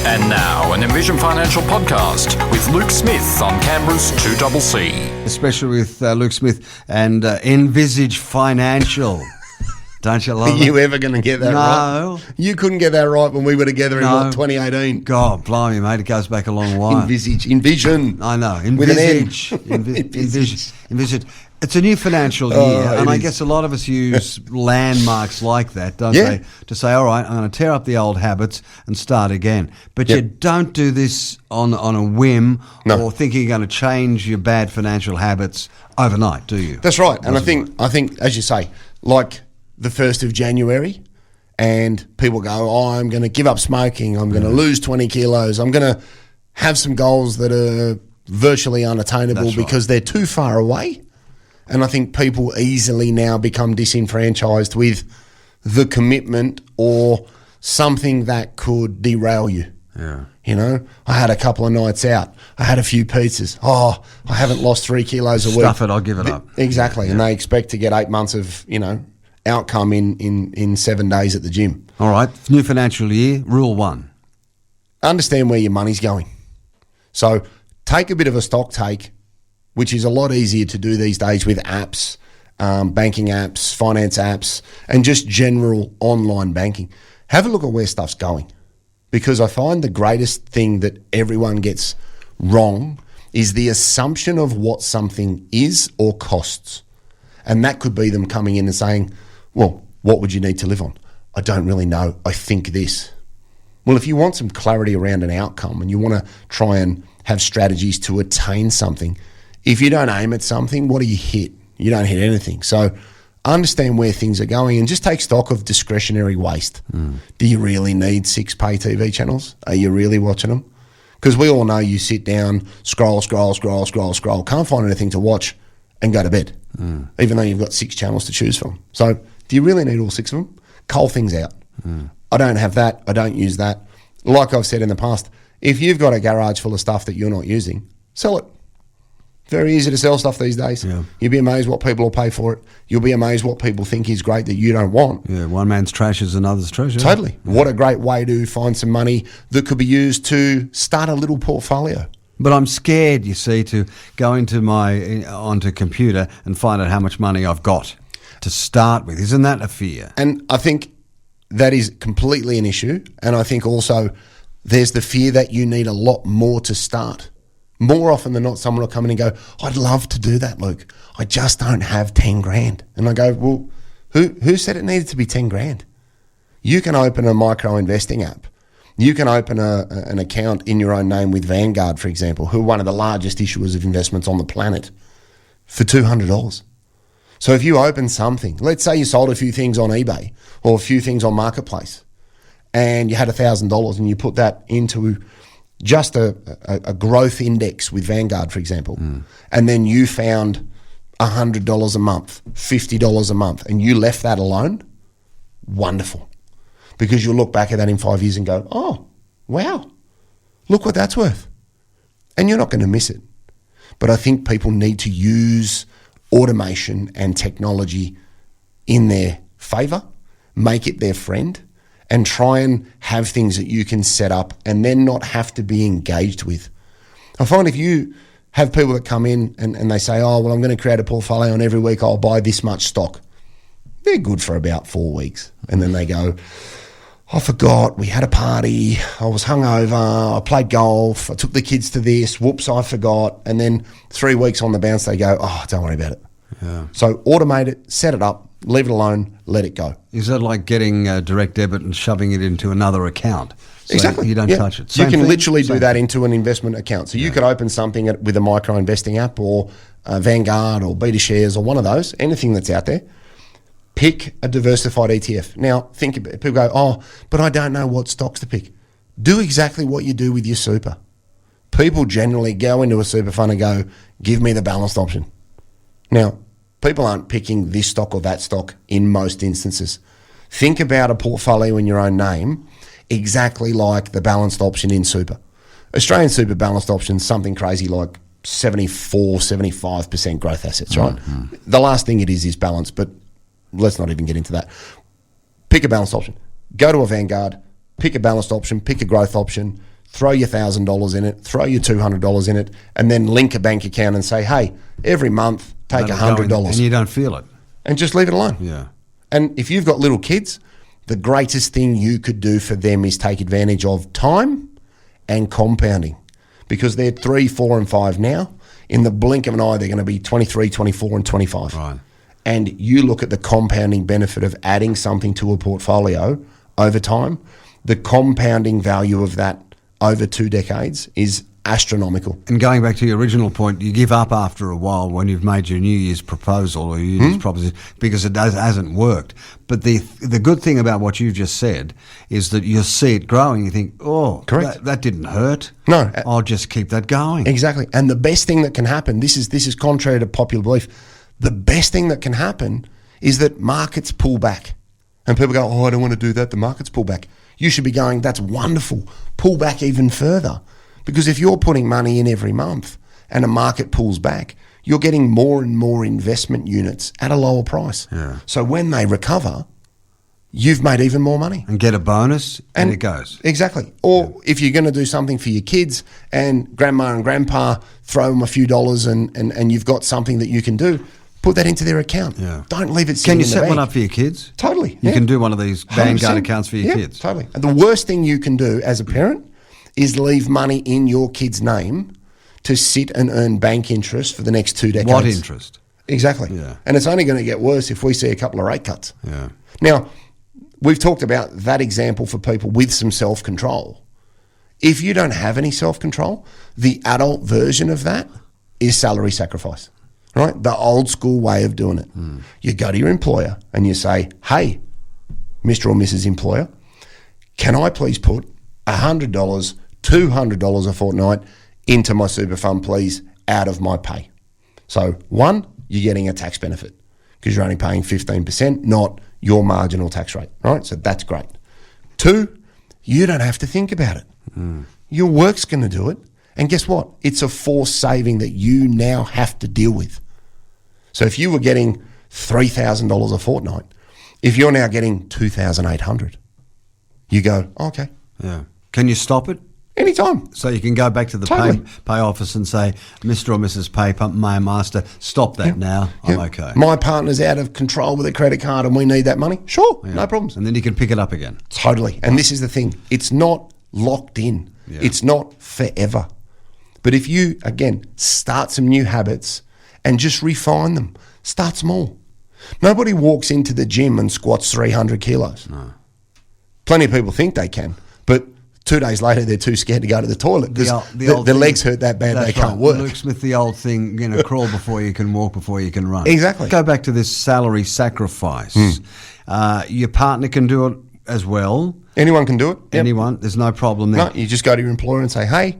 And now, an Envision Financial podcast with Luke Smith on Canberra's 2CC. Especially with Luke Smith and Envisage Financial. Don't you love it? Are you ever going to get that right? You couldn't get that right when we were together in 2018. God, blimey, mate, it goes back a long while. Envision. I know. Envisage. With an N. Envisage. It's a new financial year, and I guess a lot of us use landmarks like that, don't they? To say, all right, I'm going to tear up the old habits and start again. But you don't do this on a whim or thinking you're going to change your bad financial habits overnight, do you? That's right. And I think, as you say, like the 1st of January, and people go, I'm going to give up smoking, I'm going to lose 20 kilos, I'm going to have some goals that are virtually unattainable because they're too far away. And I think people easily now become disenfranchised with the commitment or something that could derail you. Yeah. You know, I had a couple of nights out. I had a few pizzas. I haven't lost 3 kilos a week. Stuff it, I'll give it up. Exactly. Yeah. And they expect to get 8 months of, outcome in 7 days at the gym. All right. New financial year, rule 1. Understand where your money's going. So take a bit of a stock take, which is a lot easier to do these days with apps, banking apps, finance apps, and just general online banking. Have a look at where stuff's going, because I find the greatest thing that everyone gets wrong is the assumption of what something is or costs. And that could be them coming in and saying, well, what would you need to live on? I don't really know. I think this. Well, if you want some clarity around an outcome and you want to try and have strategies to attain something, if you don't aim at something, what do you hit? You don't hit anything. So understand where things are going and just take stock of discretionary waste. Do you really need 6 pay TV channels? Are you really watching them? Because we all know you sit down, scroll, can't find anything to watch and go to bed, even though you've got 6 channels to choose from. So do you really need all 6 of them? Cull things out. I don't have that. I don't use that. Like I've said in the past, if you've got a garage full of stuff that you're not using, sell it. Very easy to sell stuff these days. Yeah. You'll be amazed what people will pay for it. You'll be amazed what people think is great that you don't want. Yeah, one man's trash is another's treasure. Totally. Yeah. What a great way to find some money that could be used to start a little portfolio. But I'm scared, you see, to go onto computer and find out how much money I've got to start with. Isn't that a fear? And I think that is completely an issue. And I think also there's the fear that you need a lot more to start. More often than not, someone will come in and go, I'd love to do that, Luke. I just don't have 10 grand. And I go, well, who said it needed to be 10 grand? You can open a micro investing app. You can open an account in your own name with Vanguard, for example, who are one of the largest issuers of investments on the planet, for $200. So if you open something, let's say you sold a few things on eBay or a few things on Marketplace, and you had $1,000 and you put that into just a growth index with Vanguard, for example, and then you found $100 a month, $50 a month, and you left that alone, wonderful. Because you'll look back at that in 5 years and go, oh, wow, look what that's worth. And you're not going to miss it. But I think people need to use automation and technology in their favour, make it their friend, and try and have things that you can set up and then not have to be engaged with. I find if you have people that come in and they say, oh, well, I'm going to create a portfolio and every week I'll buy this much stock. They're good for about 4 weeks. And then they go, I forgot, we had a party, I was hungover, I played golf, I took the kids to this, whoops, I forgot. And then 3 weeks on the bounce, they go, oh, don't worry about it. Yeah. So automate it, set it up, leave it alone, let it go. Is that like getting a direct debit and shoving it into another account? So exactly. You don't touch it. You can literally do that into an investment account. So you could open something with a micro investing app or Vanguard or Beta Shares or one of those, anything that's out there. Pick a diversified ETF. Now, think about it. People go, oh, but I don't know what stocks to pick. Do exactly what you do with your super. People generally go into a super fund and go, give me the balanced option. Now, people aren't picking this stock or that stock in most instances. Think about a portfolio in your own name exactly like the balanced option in super. Australian super balanced option, something crazy like 74, 75% growth assets, right? Mm-hmm. The last thing it is balanced, but let's not even get into that. Pick a balanced option. Go to a Vanguard, pick a balanced option, pick a growth option, throw your $1,000 in it, throw your $200 in it, and then link a bank account and say, hey, every month take $100. And you don't feel it. And just leave it alone. Yeah. And if you've got little kids, the greatest thing you could do for them is take advantage of time and compounding, because they're 3, 4 and 5 now. In the blink of an eye, they're going to be 23, 24 and 25. Right. And you look at the compounding benefit of adding something to a portfolio over time, the compounding value of that over 2 decades is astronomical. And going back to your original point, you give up after a while when you've made your New Year's proposal or your New Year's proposition because it hasn't worked. But the good thing about what you've just said is that you'll see it growing. You think, correct, that didn't hurt. No, I'll just keep that going. Exactly. And the best thing that can happen, this is contrary to popular belief, the best thing that can happen is that markets pull back. And people go, I don't want to do that. The markets pull back. You should be going, that's wonderful. Pull back even further. Because if you're putting money in every month and a market pulls back, you're getting more and more investment units at a lower price. Yeah. So when they recover, you've made even more money. And get a bonus and it goes. Exactly. Or if you're going to do something for your kids and grandma and grandpa throw them a few dollars and you've got something that you can do, put that into their account. Yeah. Don't leave it sitting in the bank. Can you set one up for your kids? Totally. You can do one of these Vanguard accounts for your kids. Totally. And the worst thing you can do as a parent is leave money in your kid's name to sit and earn bank interest for the next 2 decades. What interest? Exactly. Yeah. And it's only going to get worse if we see a couple of rate cuts. Yeah. Now, we've talked about that example for people with some self-control. If you don't have any self-control, the adult version of that is salary sacrifice, right? The old school way of doing it. You go to your employer and you say, hey, Mr. or Mrs. Employer, can I please put $100, $200 a fortnight into my super fund, please, out of my pay? So, one, you're getting a tax benefit because you're only paying 15%, not your marginal tax rate, right? So that's great. 2, you don't have to think about it. Your work's going to do it. And guess what? It's a forced saving that you now have to deal with. So if you were getting $3,000 a fortnight, if you're now getting $2,800, you go, okay. Yeah. Can you stop it? Anytime. So you can go back to the pay office and say, Mr. or Mrs. Pay Master, stop that now. I'm okay. My partner's out of control with a credit card and we need that money. Sure, no problems. And then you can pick it up again. Totally. And this is the thing. It's not locked in. Yeah. It's not forever. But if you, again, start some new habits and just refine them, start small. Nobody walks into the gym and squats 300 kilos. No. Plenty of people think they can, but 2 days later they're too scared to go to the toilet because their legs hurt that bad they can't work. Luke Smith, the old thing, crawl before you can walk, before you can run. Exactly. Go back to this salary sacrifice. Your partner can do it as well. Anyone can do it. Yep. Anyone. There's no problem there. No, you just go to your employer and say, hey,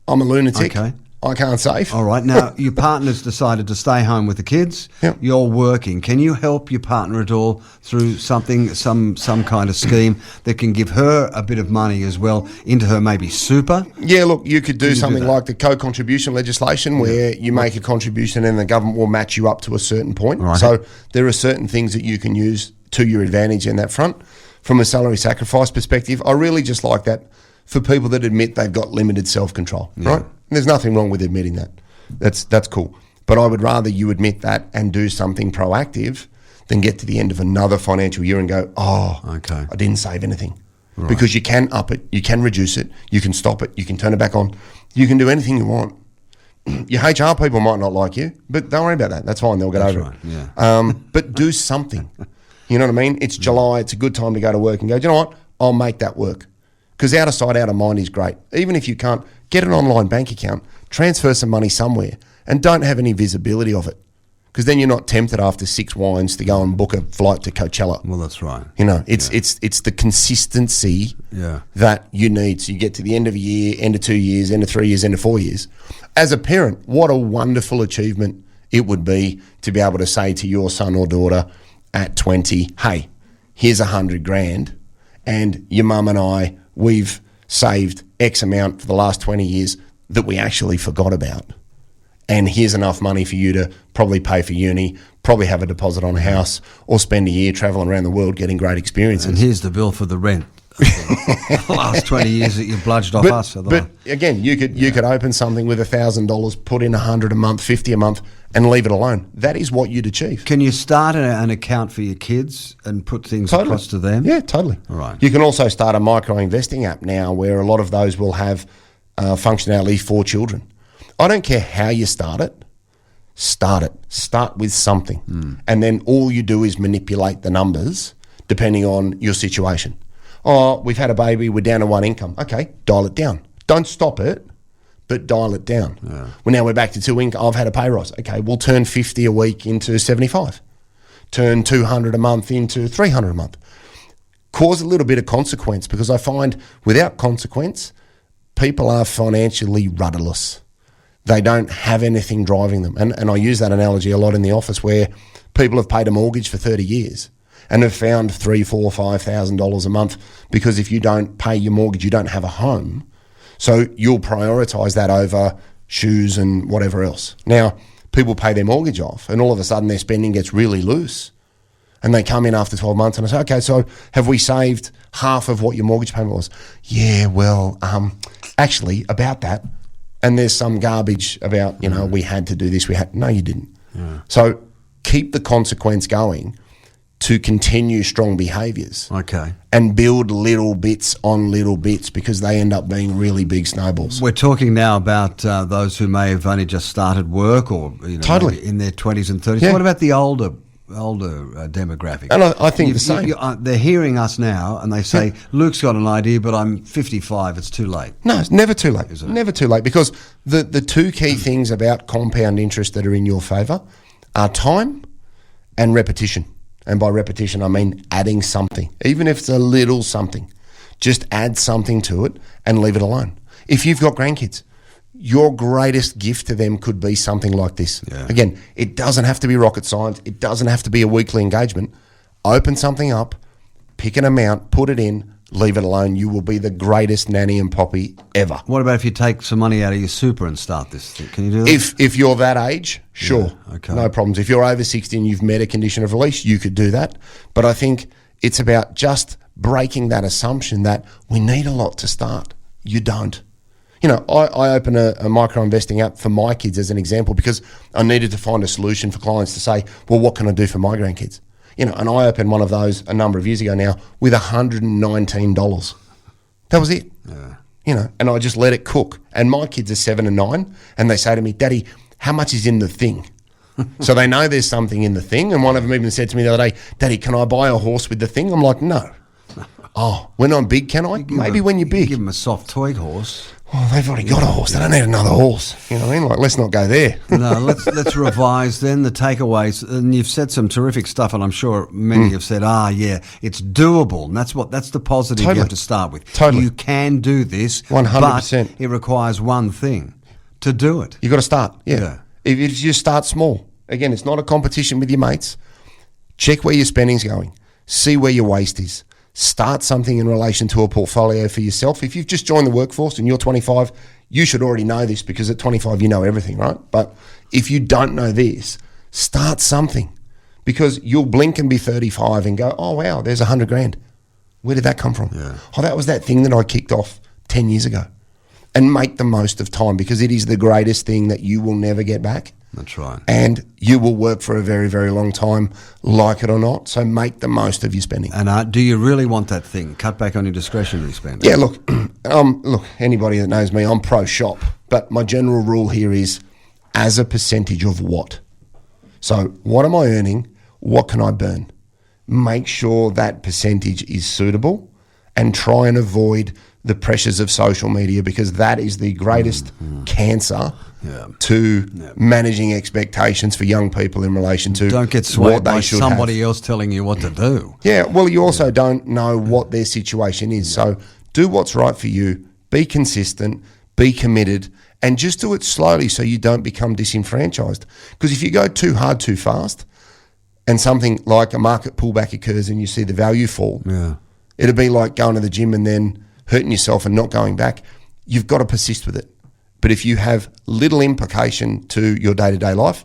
I'm a lunatic. Okay. I can't save. All right. Now, your partner's decided to stay home with the kids. Yep. You're working. Can you help your partner at all through something, some kind of scheme that can give her a bit of money as well into her maybe super? Yeah, look, you could do something like the co-contribution legislation where you make a contribution and the government will match you up to a certain point. Right. So there are certain things that you can use to your advantage in that front. From a salary sacrifice perspective, I really just like that for people that admit they've got limited self-control, right? And there's nothing wrong with admitting that. That's cool. But I would rather you admit that and do something proactive than get to the end of another financial year and go, I didn't save anything. Right. Because you can up it, you can reduce it, you can stop it, you can turn it back on, you can do anything you want. Your HR people might not like you, but don't worry about that. That's fine, they'll get over it. Yeah. But do something. You know what I mean? It's July, it's a good time to go to work and go, do you know what? I'll make that work. Because out of sight, out of mind is great. Even if you can't, get an online bank account, transfer some money somewhere, and don't have any visibility of it. Because then you're not tempted after 6 wines to go and book a flight to Coachella. Well, that's right. You know, it's the consistency that you need. So you get to the end of a year, end of 2 years, end of 3 years, end of 4 years. As a parent, what a wonderful achievement it would be to be able to say to your son or daughter at 20, hey, here's $100,000, and your mum and I, we've saved X amount for the last 20 years that we actually forgot about. And here's enough money for you to probably pay for uni, probably have a deposit on a house, or spend a year travelling around the world getting great experiences. And here's the bill for the rent I think. The last 20 years that you've bludged off us. But again, you could open something with $1,000, put in $100 a month, $50 a month, and leave it alone. That is what you'd achieve. Can you start an account for your kids and put things across to them? Yeah, totally. All right. You can also start a micro-investing app now where a lot of those will have functionality for children. I don't care how you start it. Start it. Start with something. And then all you do is manipulate the numbers depending on your situation. Oh, we've had a baby, we're down to one income. Okay, dial it down. Don't stop it, but dial it down. Yeah. Well, now we're back to two income. I've had a pay rise. Okay, we'll turn 50 a week into 75. Turn 200 a month into 300 a month. Cause a little bit of consequence, because I find without consequence, people are financially rudderless. They don't have anything driving them. And I use that analogy a lot in the office, where people have paid a mortgage for 30 years and have found $3,000, $4,000, $5,000 a month, because if you don't pay your mortgage, you don't have a home. So you'll prioritise that over shoes and whatever else. Now, people pay their mortgage off and all of a sudden their spending gets really loose. And they come in after 12 months and I say, okay, so have we saved half of what your mortgage payment was? Yeah, well, actually, about that. And there's some garbage about, we had to do this. No, you didn't. Yeah. So keep the consequence going to continue strong behaviours. Okay. And build little bits on little bits, because they end up being really big snowballs. We're talking now about those who may have only just started work, or totally in their 20s and 30s. Yeah. What about the older demographic? And I think the same. They're hearing us now and they say, Luke's got an idea, but I'm 55, it's too late. No, it's never too late. Isn't it? Never too late, because the two key things about compound interest that are in your favour are time and repetition. And by repetition, I mean adding something. Even if it's a little something, just add something to it and leave it alone. If you've got grandkids, your greatest gift to them could be something like this. Yeah. Again, it doesn't have to be rocket science. It doesn't have to be a weekly engagement. Open something up, pick an amount, put it in, leave it alone. You will be the greatest nanny and poppy ever. What about if you take some money out of your super and start this thing? Can you do that? If you're that age, sure. Yeah, okay. No problems. If you're over 60 and you've met a condition of release, you could do that. But I think it's about just breaking that assumption that we need a lot to start. You don't. I open a micro-investing app for my kids as an example, because I needed to find a solution for clients to say, well, what can I do for my grandkids? And I opened one of those a number of years ago now with $119. That was it. Yeah. And I just let it cook. And my kids are 7 and 9, and they say to me, Daddy, how much is in the thing? So they know there's something in the thing. And one of them even said to me the other day, Daddy, can I buy a horse with the thing? I'm like, no. Oh, when I'm big, can I? Maybe when you're big. Give them a soft toy horse. Oh, they've already got a horse. They don't need another horse. You know what I mean? Like, let's not go there. No, let's revise then the takeaways. And you've said some terrific stuff, and I'm sure many have said, yeah, it's doable. And that's the positive you have to start with. Totally. You can do this, 100%. But it requires one thing, to do it. You've got to start, yeah. If you start small, again, it's not a competition with your mates. Check where your spending's going. See where your waste is. Start something in relation to a portfolio for yourself. If you've just joined the workforce and you're 25, you should already know this, because at 25 you know everything, right? But if you don't know this, start something, because you'll blink and be 35 and go, oh wow, there's $100,000. Where did that come from? Yeah. Oh, that was that thing that I kicked off 10 years ago. And make the most of time, because it is the greatest thing that you will never get back. That's right. And you will work for a very, very long time, like it or not. So make the most of your spending. And do you really want that thing? Cut back on your discretionary spending. Yeah, look, anybody that knows me, I'm pro shop. But my general rule here is as a percentage of what? So what am I earning? What can I burn? Make sure that percentage is suitable, and try and avoid the pressures of social media, because that is the greatest cancer to managing expectations for young people in relation to don't get swayed what they by should somebody have. else telling you what to do. Yeah, well, you also don't know what their situation is. So do what's right for you. Be consistent, be committed, and just do it slowly so you don't become disenfranchised. Because if you go too hard too fast, and something like a market pullback occurs and you see the value fall, it'd be like going to the gym and then hurting yourself and not going back. You've got to persist with it. But if you have little implication to your day-to-day life,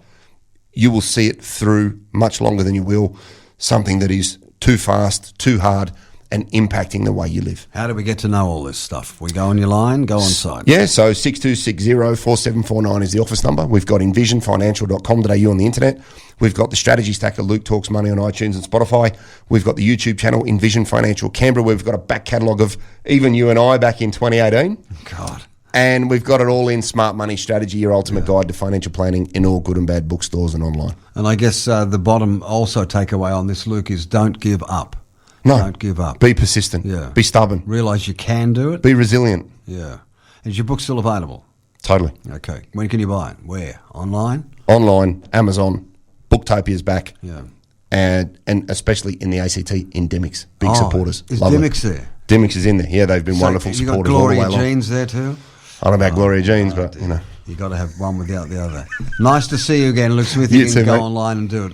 you will see it through much longer than you will something that is too fast, too hard, and impacting the way you live. How do we get to know all this stuff? We go on your line, go on site. Yeah, so 6260-4749 is the office number. We've got envisionfinancial.com.au on the internet. We've got the Strategy Stacker, Luke Talks Money on iTunes and Spotify. We've got the YouTube channel, Envision Financial Canberra, where we've got a back catalogue of even you and I back in 2018. God. And we've got it all in Smart Money Strategy, your ultimate guide to financial planning, in all good and bad bookstores and online. And I guess the bottom also takeaway on this, Luke, is don't give up. No. Don't give up. Be persistent. Yeah. Be stubborn. Realise you can do it. Be resilient. Yeah. Is your book still available? Totally. Okay. When can you buy it? Where? Online? Online, Amazon, Booktopia's back. Yeah. And especially in the ACT, in Dymocks. Big supporters. Is Love Dymocks it. there? Dymocks is in there. Yeah, they've been wonderful You got supporters all the way Gloria along. Jeans there too? I don't know about Gloria Jeans, but, you know. You got to have one without the other. Nice to see you again, Luke Smith. You You can too, go mate. online and do it.